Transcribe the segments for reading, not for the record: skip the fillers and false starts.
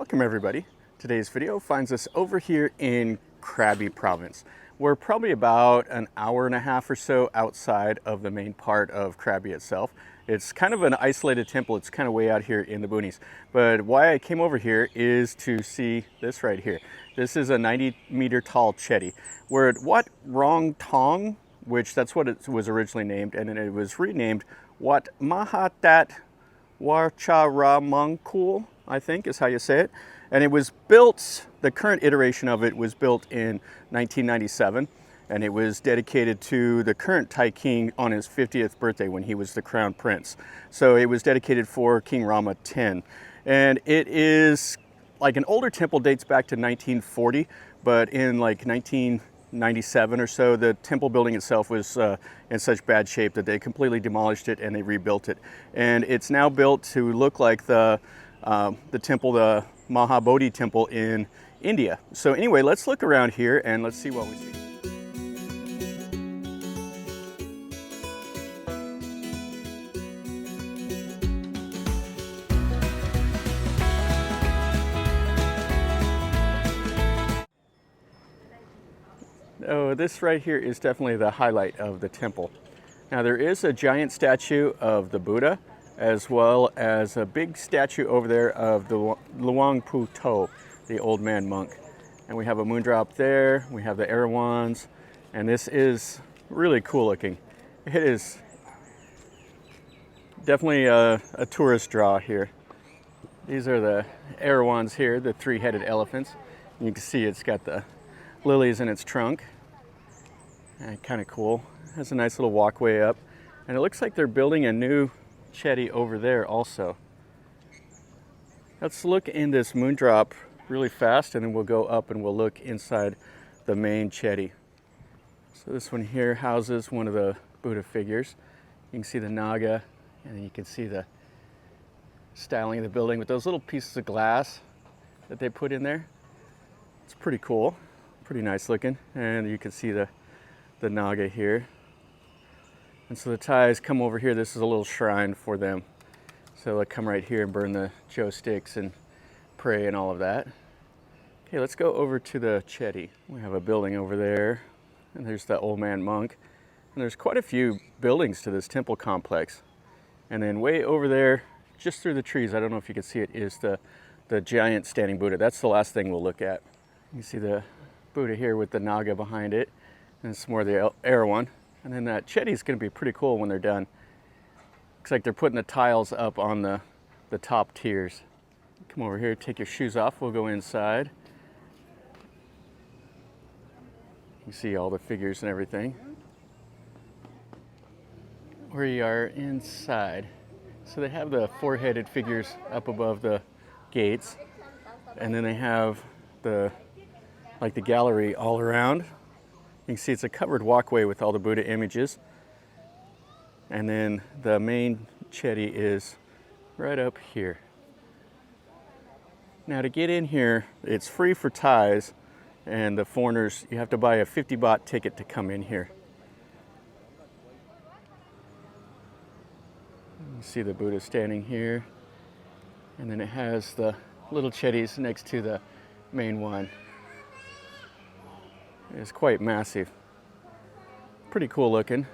Welcome everybody. Today's video finds us over here in Krabi province. We're probably about an hour and a half or so outside of the main part of Krabi itself. It's kind of an isolated temple. It's kind of way out here in the boonies. But why I came over here is to see this right here. This is a 90-meter tall Chedi. We're at Wat Rong Tong, which that's what it was originally named, and then it was renamed Wat Maha That Wachiramongkol, I think is how you say it. And it was built, the current iteration of it was built in 1997, and it was dedicated to the current Thai king on his 50th birthday when he was the crown prince. So it was dedicated for King Rama X. And it is like an older temple, dates back to 1940, but in like 1997 or so, the temple building itself was in such bad shape that they completely demolished it and they rebuilt it. And it's now built to look like the temple, the Mahabodhi temple in India. So anyway, let's look around here and let's see what we see. Oh, this right here is definitely the highlight of the temple. Now there is a giant statue of the Buddha, as well as a big statue over there of the Luang Phu Thuat, the old man monk. And we have a moon drop there, we have the Erewhons, and this is really cool looking. It is definitely a tourist draw here. These are the Erewhons here, the three-headed elephants. You can see it's got the lilies in its trunk. And kind of cool. It has a nice little walkway up. And it looks like they're building a new Chedi over there also. Let's look in this moon drop really fast and then we'll go up and we'll look inside the main Chedi. So this one here houses one of the Buddha figures. You can see the Naga, and then you can see the styling of the building with those little pieces of glass that they put in there. It's pretty cool, pretty nice looking. And you can see the Naga here. And so the Thais come over here. This is a little shrine for them. So they'll come right here and burn the joe sticks and pray and all of that. Okay, let's go over to the Chedi. We have a building over there, and there's the old man monk. And there's quite a few buildings to this temple complex. And then way over there, just through the trees, I don't know if you can see it, is the giant standing Buddha. That's the last thing we'll look at. You see the Buddha here with the Naga behind it, and some more of the Erewhon. And then that Chedi is going to be pretty cool when they're done. Looks like they're putting the tiles up on the top tiers. Come over here, take your shoes off. We'll go inside. You see all the figures and everything. We are inside. So they have the four-headed figures up above the gates. And then they have the gallery all around. You can see it's a covered walkway with all the Buddha images. And then the main Chedi is right up here. Now to get in here, it's free for Thais, and the foreigners, you have to buy a 50 baht ticket to come in here. You see the Buddha standing here. And then it has the little Chedis next to the main one. It's quite massive. Pretty cool looking.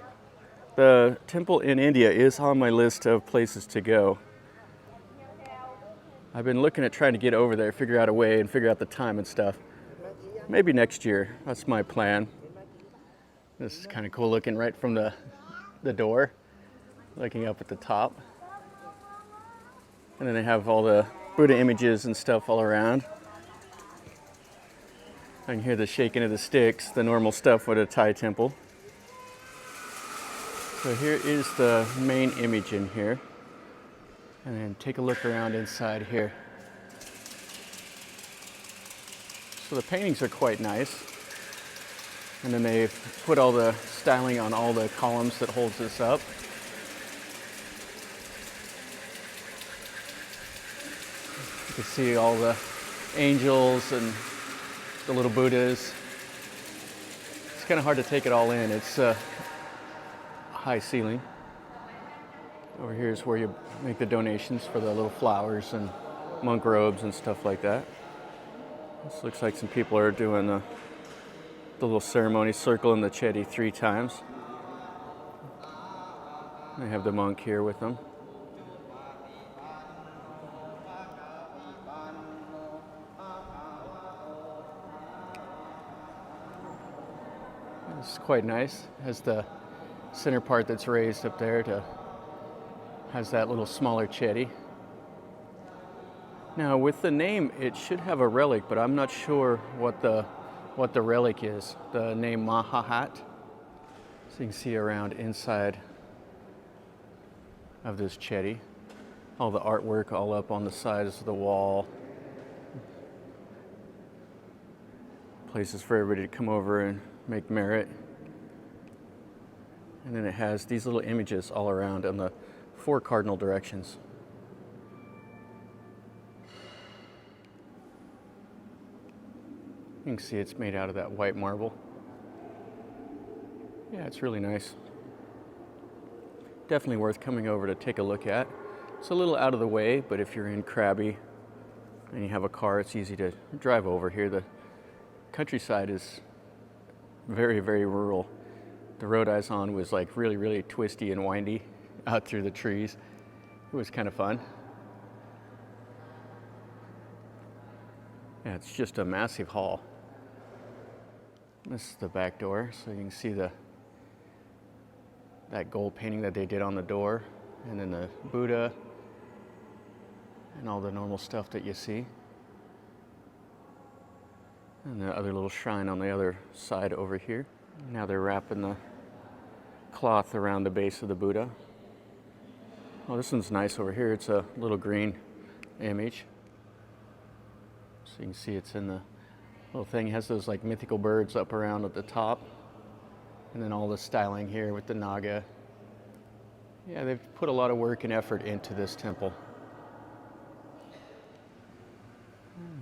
The temple in India is on my list of places to go. I've been looking at trying to get over there, figure out a way and figure out the time and stuff. Maybe next year, that's my plan. This is kind of cool looking right from the door, looking up at the top. And then they have all the Buddha images and stuff all around. I can hear the shaking of the sticks, the normal stuff with a Thai temple. So here is the main image in here. And then take a look around inside here. So the paintings are quite nice. And then they've put all the styling on all the columns that holds this up. You can see all the angels and the little Buddhas. It's kind of hard to take it all in. It's a high ceiling. Over here is where you make the donations for the little flowers and monk robes and stuff like that. This looks like some people are doing the little ceremony, circling the Chedi 3 times. They have the monk here with them. It's quite nice. It has the center part that's raised up there has that little smaller Chedi. Now with the name, it should have a relic, but I'm not sure what the relic is. The name Maha That. So you can see around inside of this Chedi. All the artwork all up on the sides of the wall. Places for everybody to come over and make merit. And then it has these little images all around on the 4 cardinal directions. You can see it's made out of that white marble. Yeah, it's really nice. Definitely worth coming over to take a look at. It's a little out of the way, but if you're in Krabi and you have a car, it's easy to drive over here. The countryside is very, very rural. The road I was on was like really, really twisty and windy out through the trees. It was kind of fun. Yeah, it's just a massive hall. This is the back door, so you can see that gold painting that they did on the door, and then the Buddha and all the normal stuff that you see. And the other little shrine on the other side over here. Now they're wrapping the cloth around the base of the Buddha. Oh, this one's nice over here. It's a little green image. So you can see it's in the little thing. It has those like mythical birds up around at the top. And then all the styling here with the Naga. Yeah, they've put a lot of work and effort into this temple.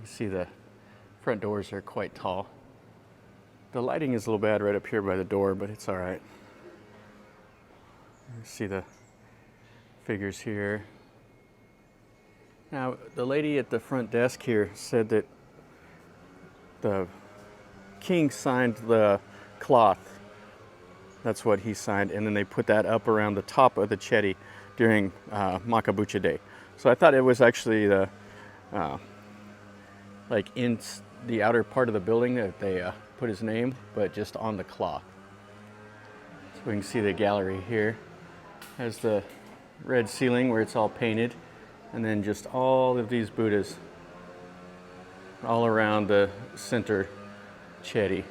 You see the front doors are quite tall. The lighting is a little bad right up here by the door, but it's all right. You see the figures here. Now, the lady at the front desk here said that the king signed the cloth. That's what he signed, and then they put that up around the top of the Chedi during Makabucha Day. So I thought it was actually the like in the outer part of the building that they put his name, but just on the cloth. So we can see the gallery here. Has the red ceiling where it's all painted, and then just all of these Buddhas all around the center Chedi.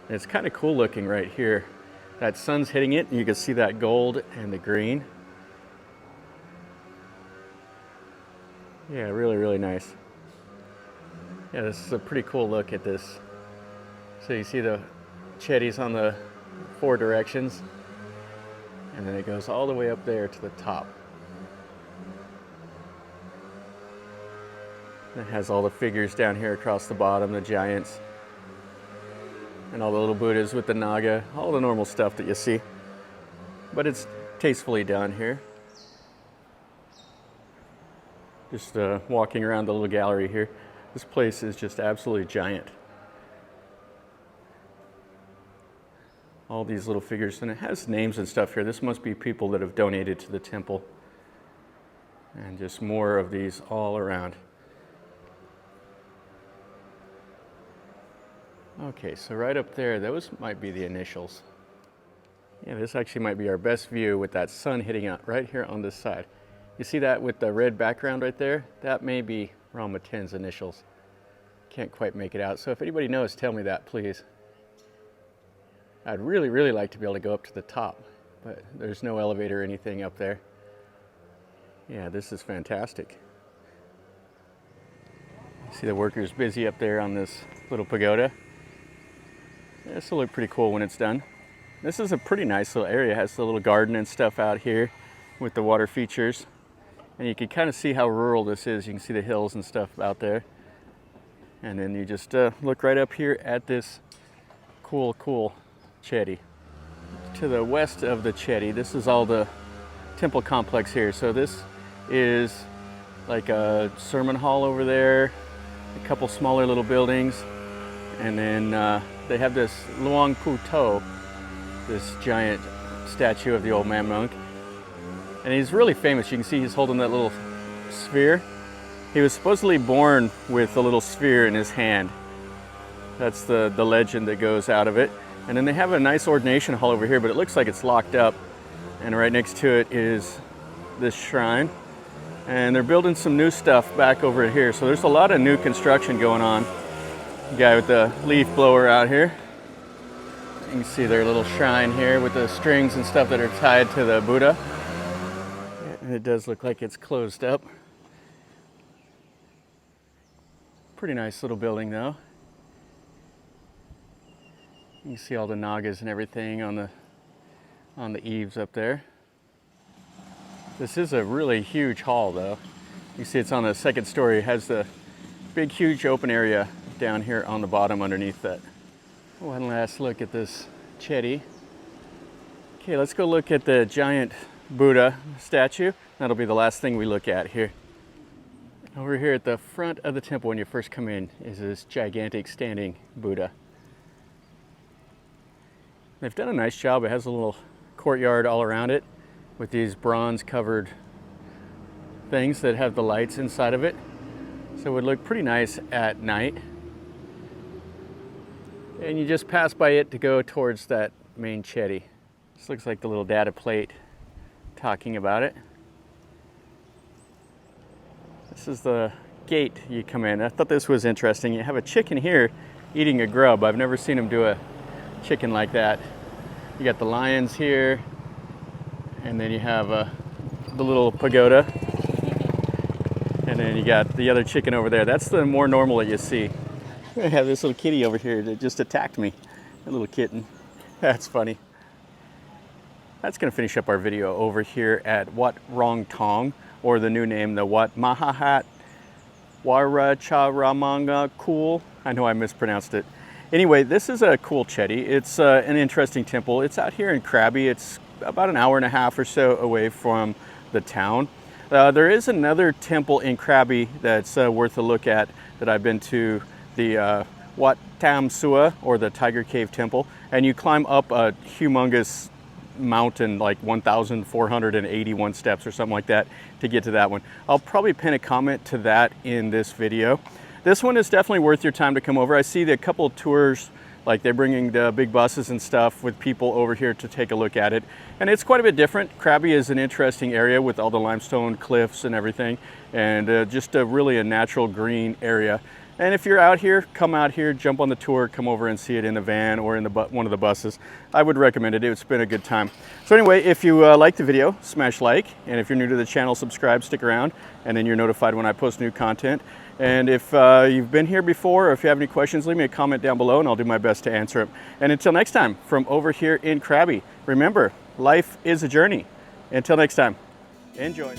It's kind of cool looking right here. That sun's hitting it, and you can see that gold and the green. Yeah, really, really nice. Yeah, this is a pretty cool look at this. So you see the Chedis on the 4 directions, and then it goes all the way up there to the top. It has all the figures down here across the bottom, the giants, and all the little Buddhas with the Naga, all the normal stuff that you see. But it's tastefully done here. Just walking around the little gallery here. This place is just absolutely giant. All these little figures, and it has names and stuff here. This must be people that have donated to the temple. And just more of these all around. Okay, so right up there, those might be the initials. Yeah, this actually might be our best view with that sun hitting out right here on this side. You see that with the red background right there? That may be Rama Ten's initials. Can't quite make it out. So if anybody knows, tell me that, please. I'd really, really like to be able to go up to the top, but there's no elevator or anything up there. Yeah, this is fantastic. See the workers busy up there on this little pagoda. This will look pretty cool when it's done. This is a pretty nice little area. It has the little garden and stuff out here with the water features. And you can kind of see how rural this is. You can see the hills and stuff out there. And then you just look right up here at this cool Chedi. To the west of the Chedi, this is all the temple complex here. So this is like a sermon hall over there, a couple smaller little buildings, and then they have this Luang Phu Thuat, this giant statue of the old man monk. And he's really famous. You can see he's holding that little sphere. He was supposedly born with a little sphere in his hand. That's the legend that goes out of it. And then they have a nice ordination hall over here, but it looks like it's locked up. And right next to it is this shrine. And they're building some new stuff back over here. So there's a lot of new construction going on. The guy with the leaf blower out here. You can see their little shrine here with the strings and stuff that are tied to the Buddha. And it does look like it's closed up. Pretty nice little building though. You can see all the nagas and everything on the eaves up there. This is a really huge hall though. You see it's on the second story. It has the big huge open area down here on the bottom underneath that. One last look at this Chedi. Okay, let's go look at the giant Buddha statue. That'll be the last thing we look at here. Over here at the front of the temple when you first come in is this gigantic standing Buddha. They've done a nice job. It has a little courtyard all around it with these bronze covered things that have the lights inside of it. So it would look pretty nice at night. And you just pass by it to go towards that main Chedi. This looks like the little data plate talking about it. This is the gate you come in. I thought this was interesting. You have a chicken here eating a grub. I've never seen him do a chicken like that. You got the lions here, and then you have the little pagoda, and then you got the other chicken over there. That's the more normal that you see. I have this little kitty over here that just attacked me. A little kitten. That's funny. That's going to finish up our video over here at Wat Rong Tong, or the new name, the Wat Maha That Wachiramongkol. I know I mispronounced it. Anyway, this is a cool Chedi. It's an interesting temple. It's out here in Krabi. It's about an hour and a half or so away from the town. There is another temple in Krabi that's worth a look at that I've been to, the Wat Tam Sua, or the Tiger Cave Temple. And you climb up a humongous mountain, like 1,481 steps or something like that to get to that one. I'll probably pin a comment to that in this video. This one is definitely worth your time to come over. I see a couple of tours, like they're bringing the big buses and stuff with people over here to take a look at it. And it's quite a bit different. Krabi is an interesting area with all the limestone cliffs and everything, and just really a natural green area. And if you're out here, come out here, jump on the tour, come over and see it in the van or in one of the buses. I would recommend it. It's been a good time. So anyway, if you like the video, smash like. And if you're new to the channel, subscribe, stick around, and then you're notified when I post new content. And if you've been here before, or if you have any questions, leave me a comment down below and I'll do my best to answer them. And until next time, from over here in Krabi, remember, life is a journey. Until next time, enjoy.